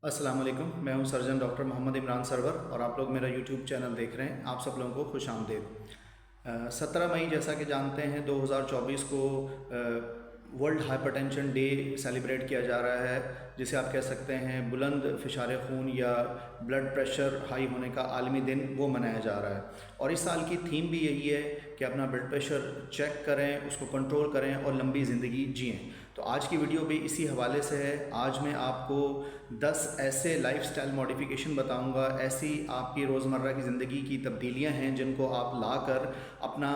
अस्सलाम वालेकुम। मैं हूं सर्जन डॉक्टर मोहम्मद इमरान सरवर और आप लोग मेरा यूट्यूब चैनल देख रहे हैं। आप सब लोगों को खुश आमदीद। 17 मई जैसा कि जानते हैं 2024 को वर्ल्ड हाइपरटेंशन डे सेलिब्रेट किया जा रहा है, जिसे आप कह सकते हैं बुलंद फ़िशार खून या ब्लड प्रेशर हाई होने का आलमी दिन वो मनाया जा रहा है। और इस साल की थीम भी यही है कि अपना ब्लड प्रेशर चेक करें, उसको कंट्रोल करें और लंबी ज़िंदगी जिएं। तो आज की वीडियो भी इसी हवाले से है। आज मैं आपको 10 ऐसे लाइफस्टाइल मॉडिफिकेशन बताऊंगा, ऐसी आपकी रोज़मर्रा की ज़िंदगी की तब्दीलियां हैं जिनको आप लाकर अपना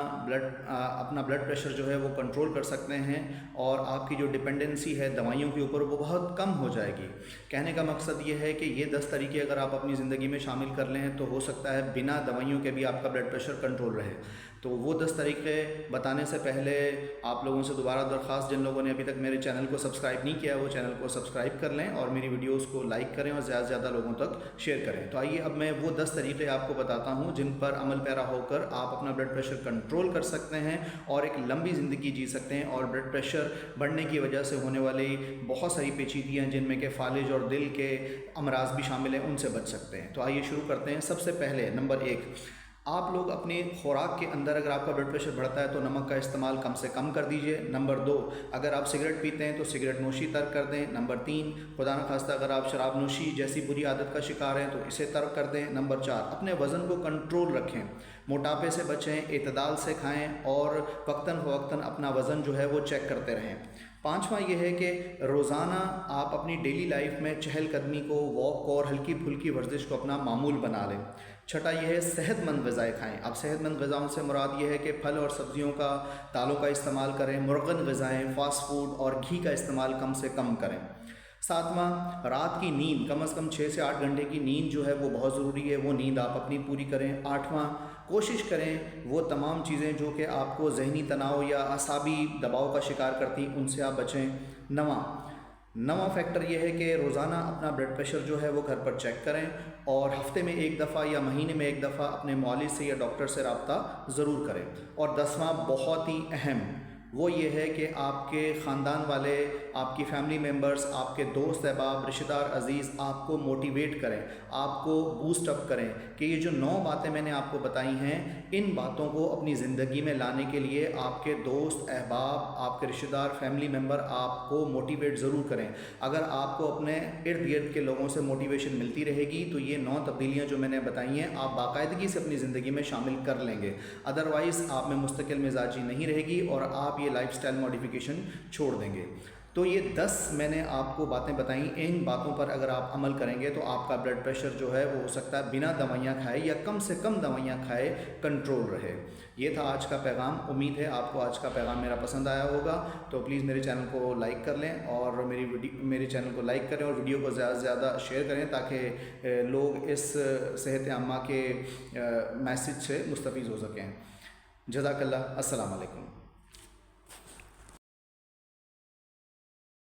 ब्लड प्रेशर जो है वो कंट्रोल कर सकते हैं और आपकी जो डिपेंडेंसी है दवाइयों के ऊपर वो बहुत कम हो जाएगी। कहने का मकसद ये है कि ये 10 तरीके अगर आप अपनी ज़िंदगी में शामिल कर लें तो हो सकता है बिना दवाइयों के भी आपका ब्लड प्रेशर कंट्रोल रहे। तो वो 10 तरीके बताने से पहले आप लोगों से दोबारा दरख्वास्त, जिन लोगों ने अभी तक मेरे चैनल को सब्सक्राइब नहीं किया वो चैनल को सब्सक्राइब कर लें और मेरी वीडियोस को लाइक करें और ज़्यादा से ज़्यादा लोगों तक शेयर करें। तो आइए अब मैं वो 10 तरीके आपको बताता हूँ जिन पर अमल पैरा होकर आप अपना ब्लड प्रेशर कंट्रोल कर सकते हैं और एक लंबी ज़िंदगी जी सकते हैं और ब्लड प्रेशर बढ़ने की वजह से होने वाली बहुत सारी पेचीदगियाँ जिनमें कि फालिज और दिल के अमराज भी शामिल हैं उनसे बच सकते हैं। तो आइए शुरू करते हैं। सबसे पहले नंबर 1, आप लोग अपनी खुराक के अंदर अगर आपका ब्लड प्रेशर बढ़ता है तो नमक का इस्तेमाल कम से कम कर दीजिए। नंबर 2, अगर आप सिगरेट पीते हैं तो सिगरेट नोशी तर्क कर दें। नंबर 3, खुदा न खास्ता अगर आप शराब नोशी जैसी बुरी आदत का शिकार हैं तो इसे तर्क कर दें। नंबर 4, अपने वज़न को कंट्रोल रखें, मोटापे से बचें, इतदाल से खाएं और वक्तन फ़वक्तन अपना वज़न जो है वो चेक करते रहें। 5वां ये है कि रोज़ाना आप अपनी डेली लाइफ में चहलकदमी को, वॉक और हल्की फुल्की वर्जिश को अपना मामूल बना लें। 6वां यह है सेहतमंद ग़िज़ाएँ खाएँ। अब सेहतमंद ग़िज़ाओं से मुराद ये है कि फल और सब्ज़ियों का, दालों का इस्तेमाल करें, मुर्गन ग़िज़ाएँ, फ़ास्ट फूड और घी का इस्तेमाल कम से कम करें। 7वां, रात की नींद कम से कम 6 से 8 घंटे की नींद जो है वो बहुत ज़रूरी है, वो नींद आप अपनी पूरी करें। 8वां, कोशिश करें वो तमाम चीज़ें जो कि आपको ज़हनी तनाव या असाबी दबाव का शिकार करती उनसे आप बचें। 9वां फैक्टर ये है कि रोज़ाना अपना ब्लड प्रेशर जो है वो घर पर चेक करें और हफ्ते में एक दफ़ा या महीने में एक दफ़ा अपने मौलिद से या डॉक्टर से रब्ता ज़रूर करें। और 10वां बहुत ही अहम वो ये है कि आपके ख़ानदान वाले, आपकी फैमिली मेम्बर्स, आपके दोस्त अहबाब, रिश्तेदार अज़ीज़ आपको मोटिवेट करें, आपको बूस्ट अप करें कि ये जो 9 बातें मैंने आपको बताई हैं इन बातों को अपनी ज़िंदगी में लाने के लिए आपके दोस्त अहबाब, आपके रिश्तेदार, फैमिली मेम्बर आपको मोटिवेट ज़रूर करें। अगर आपको अपने इर्द गिर्द के लोगों से मोटिवेशन मिलती रहेगी तो ये 9 तब्दीलियाँ जो मैंने बताई हैं आप बाकायदगी से अपनी ज़िंदगी में शामिल कर लेंगे। अदरवाइज़ आप में मुस्तकिल मिजाजी नहीं रहेगी और आप ये लाइफस्टाइल मॉडिफिकेशन छोड़ देंगे। तो ये 10 मैंने आपको बातें बताई, इन बातों पर अगर आप अमल करेंगे तो आपका ब्लड प्रेशर जो है वो हो सकता है बिना दवाइयाँ खाए या कम से कम दवाइयाँ खाए कंट्रोल रहे। ये था आज का पैगाम। उम्मीद है आपको आज का पैगाम मेरा पसंद आया होगा। तो प्लीज़ मेरे चैनल को लाइक कर लें और मेरे चैनल को लाइक करें और वीडियो को ज़्यादा से ज़्यादा शेयर करें ताकि लोग इस सेहत आम्मा के मैसेज से मुस्तफ़ीज़ हो सकें। जज़ाकल्लाह। अस्सलाम वालेकुम।